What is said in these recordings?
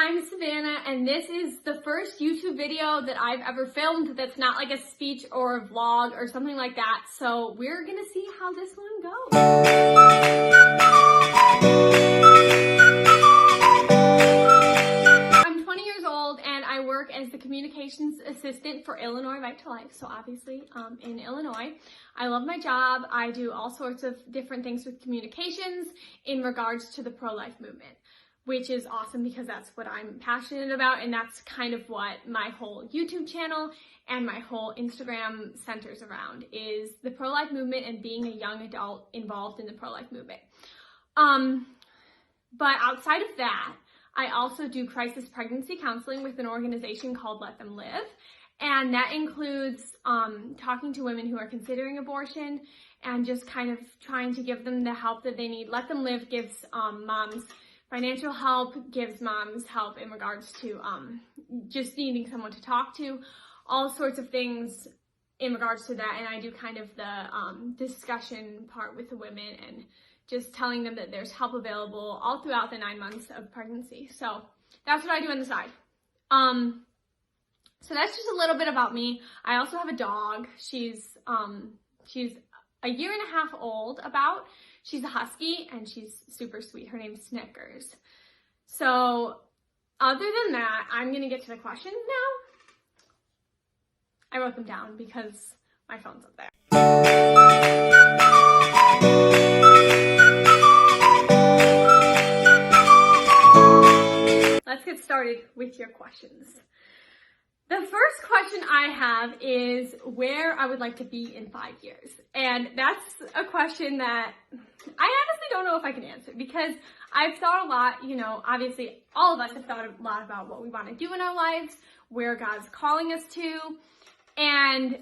I'm Savannah, and this is the first YouTube video that I've ever filmed that's not like a speech or a vlog or something like that, so we're gonna see how this one goes. I'm 20 years old, and I work as the communications assistant for Illinois Right to Life, so obviously in Illinois. I love my job. I do all sorts of different things with communications in regards to the pro-life movement, which is awesome because that's what I'm passionate about, and that's kind of what my whole YouTube channel and my whole Instagram centers around, is the pro-life movement and being a young adult involved in the pro-life movement. But outside of that, I also do crisis pregnancy counseling with an organization called Let Them Live, and that includes talking to women who are considering abortion and just kind of trying to give them the help that they need. Let Them Live gives moms financial help, gives moms help in regards to just needing someone to talk to, all sorts of things in regards to that. And I do kind of the discussion part with the women and just telling them that there's help available all throughout the 9 months of pregnancy. So that's what I do on the side. So that's just a little bit about me. I also have a dog. She's a year and a half old about. She's a husky, and she's super sweet. Her name's Snickers. So other than that, I'm going to get to the questions now. I wrote them down because my phone's up there. Let's get started with your questions. The first question I have is where I would like to be in 5 years. And that's a question that I honestly don't know if I can answer, because I've thought a lot, obviously all of us have thought a lot about what we want to do in our lives, where God's calling us to. And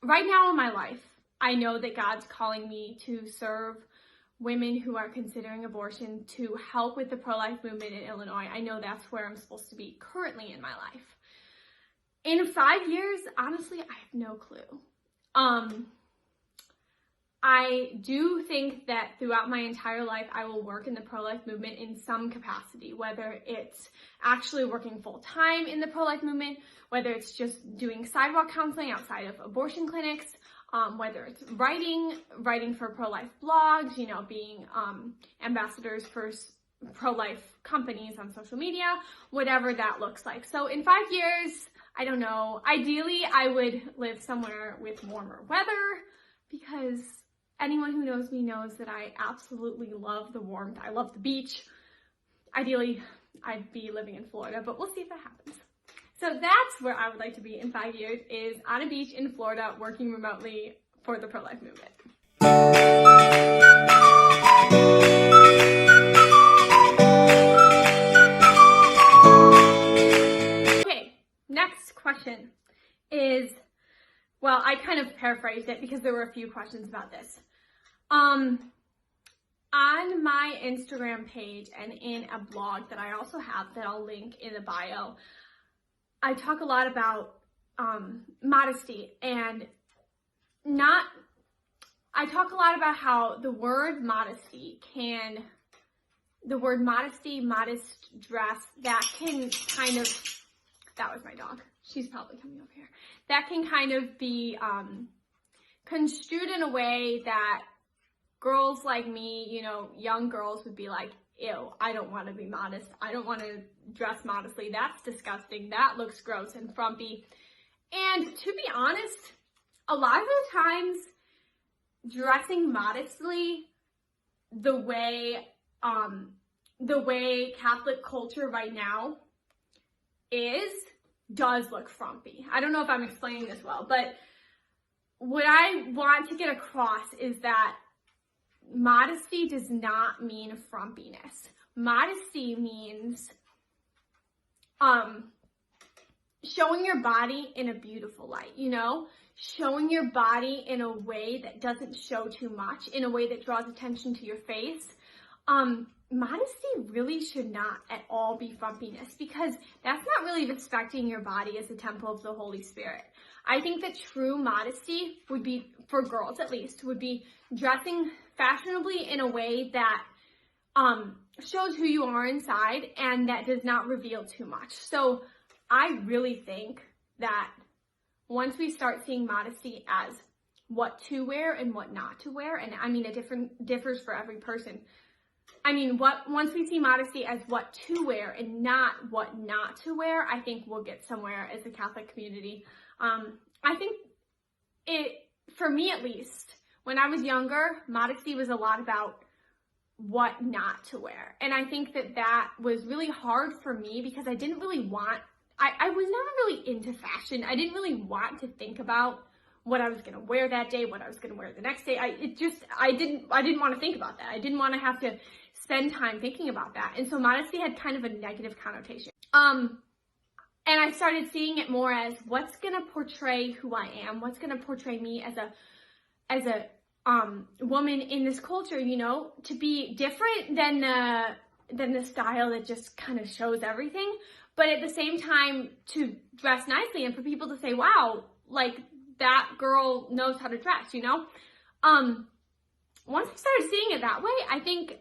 right now in my life, I know that God's calling me to serve women who are considering abortion, to help with the pro-life movement in Illinois. I know that's where I'm supposed to be currently in my life. In 5 years, honestly, I have no clue. I do think that throughout my entire life, I will work in the pro-life movement in some capacity, whether it's actually working full-time in the pro-life movement, whether it's just doing sidewalk counseling outside of abortion clinics, whether it's writing for pro-life blogs, being ambassadors for pro-life companies on social media, whatever that looks like. So in 5 years, I don't know. Ideally, I would live somewhere with warmer weather, because anyone who knows me knows that I absolutely love the warmth. I love the beach. Ideally, I'd be living in Florida, but we'll see if that happens. So that's where I would like to be in 5 years, is on a beach in Florida, working remotely for the pro-life movement. Next question is, well, I kind of paraphrased it because there were a few questions about this. On my Instagram page and in a blog that I also have that I'll link in the bio, I talk a lot about modesty, and I talk a lot about how the word modesty, modest dress, that can kind of, that was my dog. She's probably coming over here. That can kind of be construed in a way that girls like me, young girls would be like, ew, I don't want to be modest. I don't want to dress modestly. That's disgusting. That looks gross and frumpy. And to be honest, a lot of the times, dressing modestly, the way Catholic culture right now does look frumpy. I don't know if I'm explaining this well, but what I want to get across is that modesty does not mean frumpiness. Modesty means showing your body in a beautiful light, showing your body in a way that doesn't show too much, in a way that draws attention to your face. Modesty really should not at all be frumpiness, because that's not really respecting your body as the temple of the Holy Spirit. I think that true modesty would be, for girls at least, would be dressing fashionably in a way that shows who you are inside, and that does not reveal too much. So I really think that once we start seeing modesty as what to wear and what not to wear, and I mean, it differs for every person. I mean, once we see modesty as what to wear and not what not to wear, I think we'll get somewhere as a Catholic community. I think for me at least, when I was younger, modesty was a lot about what not to wear. And I think that was really hard for me because I didn't really I was never really into fashion. I didn't really want to think about what I was going to wear that day, what I was going to wear the next day. I didn't want to think about that. I didn't want to have to spend time thinking about that. And so modesty had kind of a negative connotation. And I started seeing it more as what's going to portray who I am, what's going to portray me as a woman in this culture, you know, to be different than the style that just kind of shows everything, but at the same time to dress nicely and for people to say, wow, like that girl knows how to dress, you know? Once I started seeing it that way, I think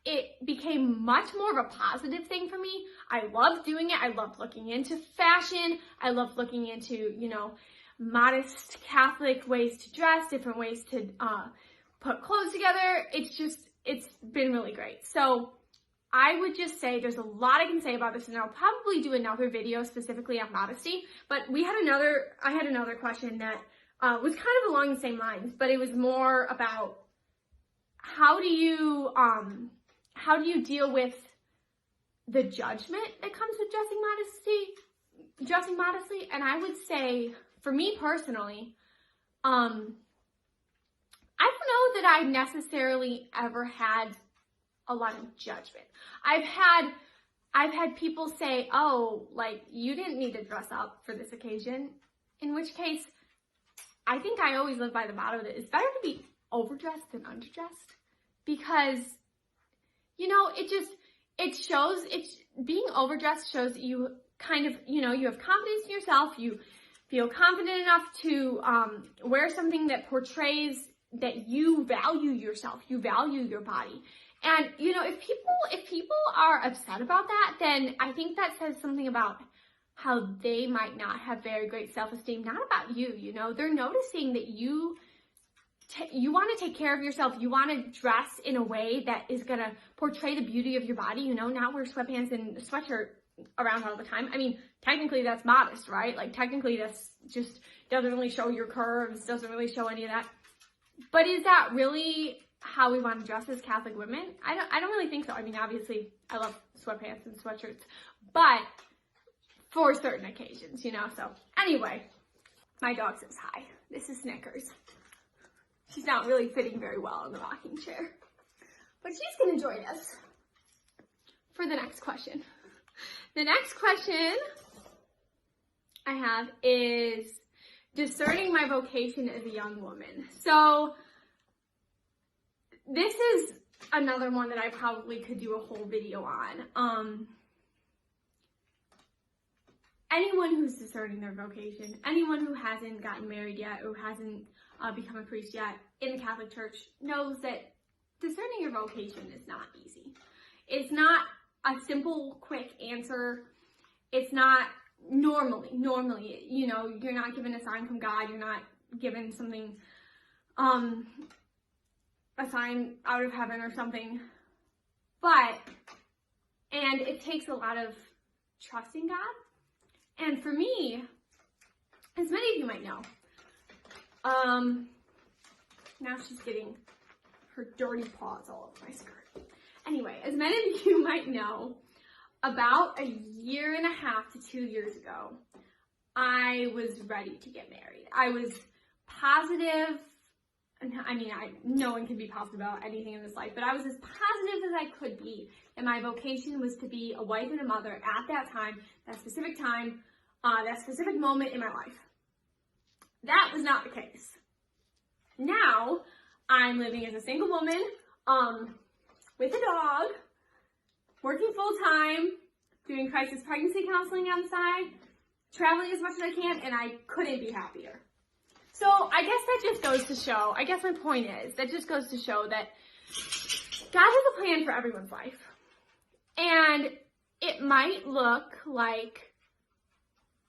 it became much more of a positive thing for me. I loved doing it. I loved looking into fashion. I loved looking into, you know, modest Catholic ways to dress, different ways to put clothes together. It's been really great. So I would just say there's a lot I can say about this, and I'll probably do another video specifically on modesty. But I had another question that was kind of along the same lines, but it was more about how do you deal with the judgment that comes with dressing modestly? And I would say, for me personally, I don't know that I necessarily ever had a lot of judgment. I've had people say, oh, like, you didn't need to dress up for this occasion, in which case, I think I always live by the motto that it's better to be overdressed than underdressed, because, you know, being overdressed shows that you kind of, you know, you have confidence in yourself, you feel confident enough to wear something that portrays that you value yourself, you value your body. And, you know, if people are upset about that, then I think that says something about how they might not have very great self-esteem, not about you, you know. They're noticing that you want to take care of yourself. You want to dress in a way that is going to portray the beauty of your body, you know, not wear sweatpants and a sweatshirt around all the time. I mean, technically that's modest, right? Like, technically that's just doesn't really show your curves, doesn't really show any of that. But is that really how we want to dress as Catholic women? I don't really think so. I mean, obviously I love sweatpants and sweatshirts, but for certain occasions, you know. So anyway, my dog says hi. This is Snickers. She's not really fitting very well in the rocking chair, but she's going to join us for the next question. The next question I have is discerning my vocation as a young woman. So this is another one that I probably could do a whole video on. Anyone who's discerning their vocation, anyone who hasn't gotten married yet, or hasn't become a priest yet in the Catholic Church, knows that discerning your vocation is not easy. It's not a simple, quick answer. It's not normally, you know, you're not given a sign from God. You're not given something, a sign out of heaven or something. And it takes a lot of trusting God. And for me, as many of you might know, now she's getting her dirty paws all over my skirt. Anyway, as many of you might know, about 1.5 to 2 years ago, I was ready to get married. I was positive. I mean, no one can be positive about anything in this life, but I was as positive as I could be. And my vocation was to be a wife and a mother at that time, that specific moment in my life. That was not the case. Now, I'm living as a single woman, with a dog, working full-time, doing crisis pregnancy counseling on the side, traveling as much as I can, and I couldn't be happier. So I guess that just goes to show, my point is, that just goes to show that God has a plan for everyone's life. And it might look like,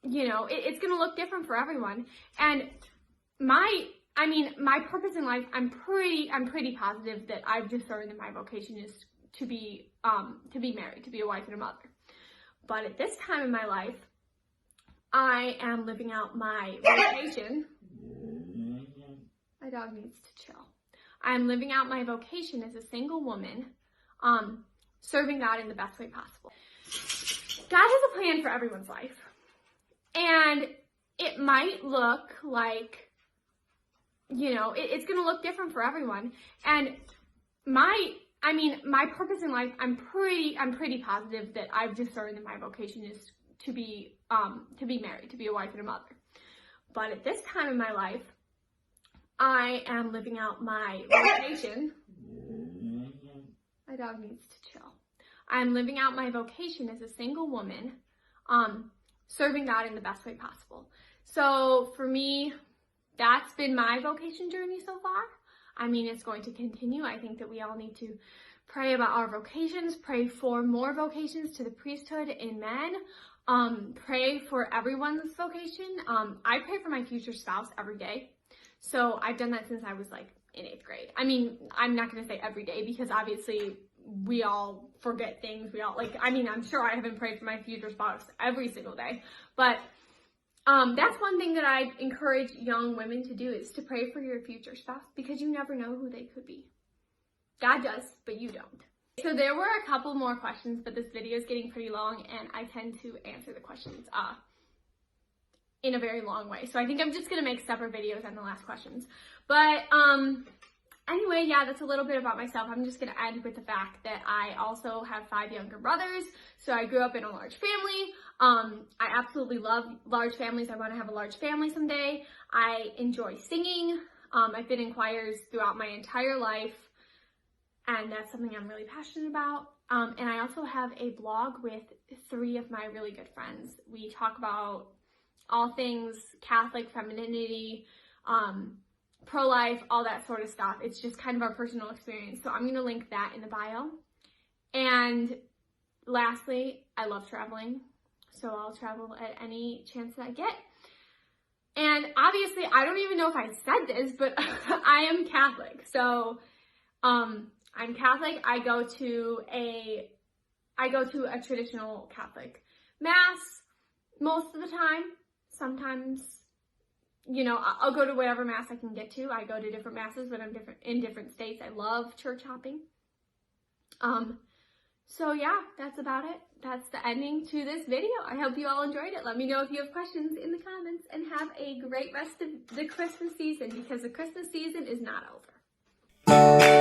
it's going to look different for everyone. And my purpose in life, I'm pretty positive that I've discerned that my vocation is to be married, to be a wife and a mother. But at this time in my life, I am living out my vocation. My dog needs to chill. I'm living out my vocation as a single woman, serving God in the best way possible. God has a plan for everyone's life. And it might look like, it's going to look different for everyone. And my purpose in life, I'm pretty positive that I've discerned that my vocation is to be married, to be a wife and a mother. But at this time in my life, I am living out my vocation. My dog needs to chill. I'm living out my vocation as a single woman, serving God in the best way possible. So for me, that's been my vocation journey so far. It's going to continue. I think that we all need to pray about our vocations, pray for more vocations to the priesthood in men, pray for everyone's vocation. I pray for my future spouse every day. So I've done that since I was in 8th grade. I'm not going to say every day because obviously we all forget things. I'm sure I haven't prayed for my future spouse every single day, but that's one thing that I encourage young women to do, is to pray for your future spouse, because you never know who they could be. God does, but you don't. So there were a couple more questions, but this video is getting pretty long and I tend to answer the questions in a very long way. So I think I'm just going to make separate videos on the last questions. But anyway, yeah, that's a little bit about myself. I'm just going to end with the fact that I also have 5 younger brothers. So I grew up in a large family. I absolutely love large families. I want to have a large family someday. I enjoy singing. I've been in choirs throughout my entire life, and that's something I'm really passionate about. And I also have a blog with 3 of my really good friends. We talk about all things Catholic, femininity, pro-life, all that sort of stuff. It's just kind of our personal experience. So I'm going to link that in the bio. And lastly, I love traveling. So I'll travel at any chance that I get. And obviously, I don't even know if I said this, but I am Catholic. So I'm Catholic. I go to a traditional Catholic mass most of the time. Sometimes, I'll go to whatever mass I can get to. I go to different masses, but I'm in different states. I love church hopping. So yeah, that's about it. That's the ending to this video. I hope you all enjoyed it. Let me know if you have questions in the comments, and have a great rest of the Christmas season, because the Christmas season is not over.